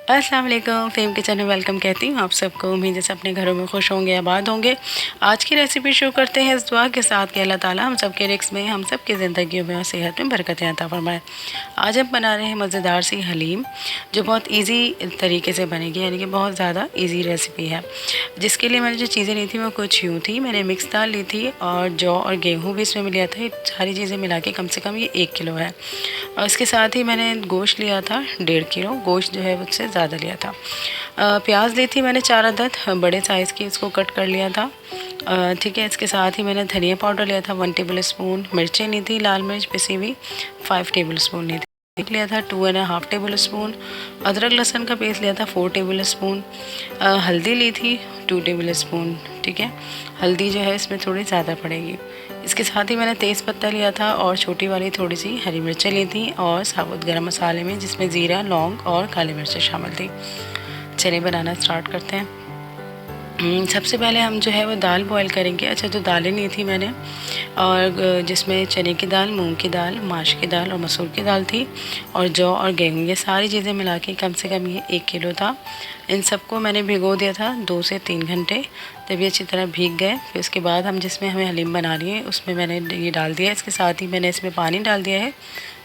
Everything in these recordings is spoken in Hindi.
अस्सलाम वालेकुम, फ़ेम किचन में वेलकम कहती हूँ आप सबको। उम्मीद है सब अपने घरों में खुश होंगे, आबाद होंगे। आज की रेसिपी शुरू करते हैं इस दुआ के साथ कि अल्लाह ताला हम सब के रिस्क में, हम सब की ज़िंदगियों में और सेहत में बरकतें अता फरमाए। आज हम बना रहे हैं मज़ेदार सी हलीम, जो बहुत ईज़ी तरीके से बनेगी, यानी कि बहुत ज़्यादा ईज़ी रेसिपी है। जिसके लिए मैंने जो चीज़ें ली थी वो कुछ यूँ थी। मैंने मिक्स दाल ली थी और जौ और गेहूँ भी इसमें लिया था। ये सारी चीज़ें मिला के कम से कम ये 1 किलो है। और इसके साथ ही मैंने गोश्त लिया था 1.5 किलो। गोश्त जो है उससे ज़्यादा लिया था। प्याज ली थी मैंने 4 अदद बड़े साइज़ की, इसको कट कर लिया था। ठीक है। इसके साथ ही मैंने धनिया पाउडर लिया था 1 टेबल स्पून। मिर्चें ली थी लाल मिर्च पिसी हुई 5 टेबल स्पून ली थी। लिया था 2.5 टेबल स्पून। अदरक लहसुन का पेस्ट लिया था 4 टेबल स्पून। हल्दी ली थी 2 टेबल स्पून। ठीक है। हल्दी जो है इसमें थोड़ी ज़्यादा पड़ेगी। इसके साथ ही मैंने तेज़ पत्ता लिया था और छोटी वाली थोड़ी सी हरी मिर्चें ली थी और साबुत गरम मसाले में, जिसमें ज़ीरा, लौंग और काली मिर्चें शामिल थी। चलिए बनाना स्टार्ट करते हैं। सबसे पहले हम जो है वो दाल बॉईल करेंगे। अच्छा, तो दालें ली थी मैंने, और जिसमें चने की दाल, मूंग की दाल, माश की दाल और मसूर की दाल थी, और जौ और गेहूँ, ये सारी चीज़ें मिला के कम से कम ये 1 किलो था। इन सबको मैंने भिगो दिया था 2 से 3 घंटे। जब ये अच्छी तरह भीग गए, फिर उसके बाद हम जिसमें हमें हलीम बना रही है उसमें मैंने ये डाल दिया। इसके साथ ही मैंने इसमें पानी डाल दिया है।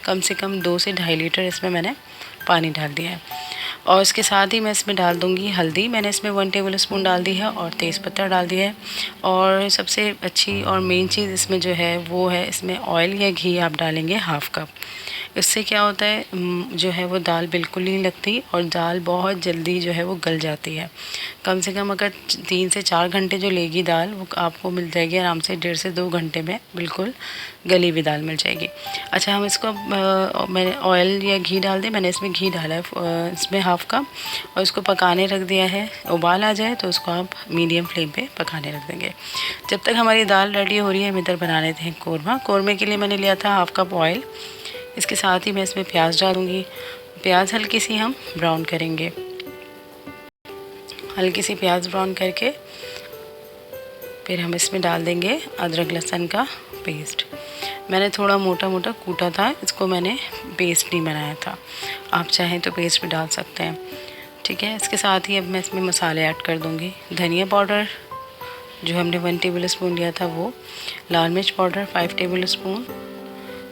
कम से कम 2 से ढाई लीटर इसमें मैंने पानी डाल दिया है। और इसके साथ ही मैं इसमें डाल दूँगी हल्दी। मैंने इसमें 1 टेबल स्पून डाल दी है और तेज़पत्ता डाल दिया है। और सबसे अच्छी और मेन चीज़ इसमें जो है वो है, इसमें ऑयल या घी आप डालेंगे 1/2 कप। इससे क्या होता है, जो है वो दाल बिल्कुल नहीं लगती और दाल बहुत जल्दी जो है वो गल जाती है। कम से कम अगर 3 से 4 घंटे जो लेगी दाल, वो आपको मिल जाएगी आराम से 1.5 से 2 घंटे में बिल्कुल गली हुई दाल मिल जाएगी। अच्छा, हम इसको मैंने ऑयल या घी डाल दिया। मैंने इसमें घी डाला है इसमें 1/2 कप, और इसको पकाने रख दिया है। उबाल आ जाए तो उसको आप मीडियम फ्लेम पे पकाने रख देंगे। जब तक हमारी दाल रेडी हो रही है, हम इधर बना लेते हैं कोरमा। कोरमे के लिए मैंने लिया था 1/2 कप ऑयल। इसके साथ ही मैं इसमें प्याज डालूँगी। प्याज हल्की सी हम ब्राउन करेंगे। हल्की सी प्याज ब्राउन करके फिर हम इसमें डाल देंगे अदरक लहसुन का पेस्ट। मैंने थोड़ा मोटा मोटा कूटा था, इसको मैंने पेस्ट नहीं बनाया था। आप चाहें तो पेस्ट भी डाल सकते हैं। ठीक है। इसके साथ ही अब मैं इसमें मसाले ऐड कर दूँगी। धनिया पाउडर जो हमने 1 टेबल स्पून लिया था वो, लाल मिर्च पाउडर 5 टेबल स्पून।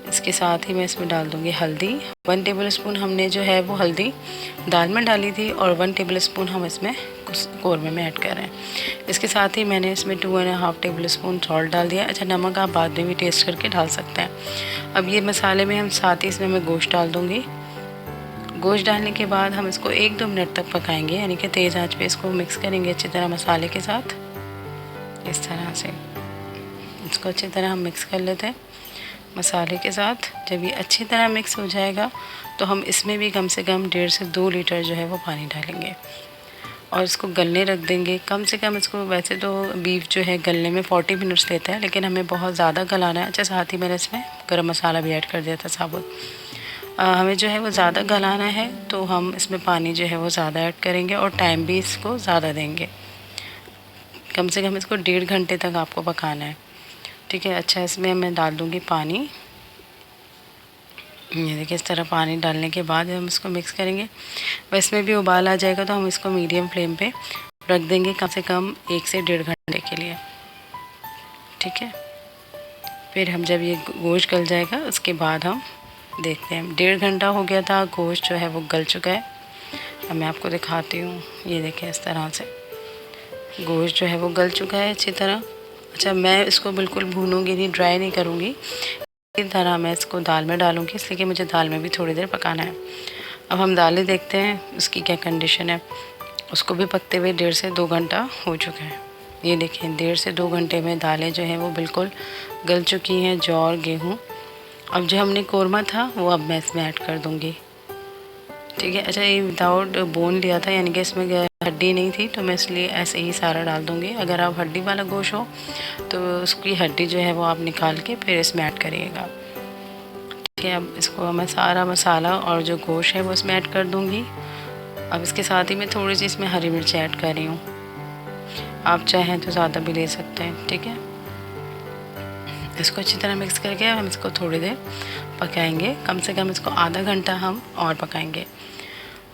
इसके साथ ही मैं इसमें डाल दूँगी हल्दी। 1 टेबल स्पून हमने जो है वो हल्दी दाल में डाली थी, और 1 टेबल स्पून हम इसमें कोरमे में ऐड कर रहे हैं। इसके साथ ही मैंने इसमें 2.5 टेबल स्पून सॉल्ट डाल दिया। अच्छा, नमक आप बाद में भी टेस्ट करके डाल सकते हैं। अब ये मसाले में हम साथ ही इसमें मैं गोश्त डाल दूँगी। गोश्त डालने के बाद हम इसको 1-2 मिनट तक पकाएंगे, यानी कि तेज़ आंच पे इसको मिक्स करेंगे अच्छी तरह मसाले के साथ। इस तरह से इसको अच्छी तरह हम मिक्स कर लेते हैं मसाले के साथ। जब ये अच्छी तरह मिक्स हो जाएगा तो हम इसमें भी कम से कम 1.5 से 2 लीटर जो है वो पानी डालेंगे और इसको गलने रख देंगे। कम से कम इसको, वैसे तो बीफ जो है गलने में 40 मिनट्स लेता है, लेकिन हमें बहुत ज़्यादा गलाना है। अच्छा, साथ ही मैंने इसमें गरम मसाला भी ऐड कर दिया था साबुत। हमें जो है वो ज़्यादा गलाना है तो हम इसमें पानी जो है वो ज़्यादा ऐड करेंगे और टाइम भी इसको ज़्यादा देंगे। कम से कम इसको 1.5 घंटे तक आपको पकाना है। ठीक है। अच्छा, इसमें मैं डाल दूँगी पानी। ये देखिए, इस तरह पानी डालने के बाद हम इसको मिक्स करेंगे। और इसमें भी उबाल आ जाएगा तो हम इसको मीडियम फ्लेम पे रख देंगे कम से कम 1 से 1.5 घंटे के लिए। ठीक है। फिर हम जब ये गोश्त गल जाएगा उसके बाद हम देखते हैं। 1.5 घंटा हो गया था, गोश्त जो है वो गल चुका है। अब मैं आपको दिखाती हूँ। ये देखिए, इस तरह से गोश्त जो है वो गल चुका है अच्छी तरह। अच्छा, मैं इसको बिल्कुल भूनूंगी नहीं, ड्राई नहीं करूँगी। इसी तरह मैं इसको दाल में डालूँगी, इसलिए कि मुझे दाल में भी थोड़ी देर पकाना है। अब हम दालें देखते हैं उसकी क्या कंडीशन है। उसको भी पकते हुए 1.5 से 2 घंटा हो चुका है। ये देखें, 1.5 से 2 घंटे में दालें जो हैं वो बिल्कुल गल चुकी हैं, जौ और गेहूँ। अब जो हमने कोरमा था वो अब मैं इसमें ऐड कर दूँगी। ठीक है। अच्छा, ये विदाउट बोन लिया था, यानी कि इसमें हड्डी नहीं थी, तो मैं इसलिए ऐसे ही सारा डाल दूँगी। अगर आप हड्डी वाला गोश्त हो तो उसकी हड्डी जो है वो आप निकाल के फिर इसमें ऐड करिएगा। ठीक है। अब इसको मैं सारा मसाला और जो गोश्त है वो इसमें ऐड कर दूँगी। अब इसके साथ ही मैं थोड़ी सी इसमें हरी मिर्च ऐड कर रही हूँ। आप चाहें तो ज़्यादा भी ले सकते हैं। ठीक है। इसको अच्छी तरह मिक्स करके हम इसको थोड़ी देर पकाएंगे। कम से कम इसको आधा घंटा हम और पकाएंगे।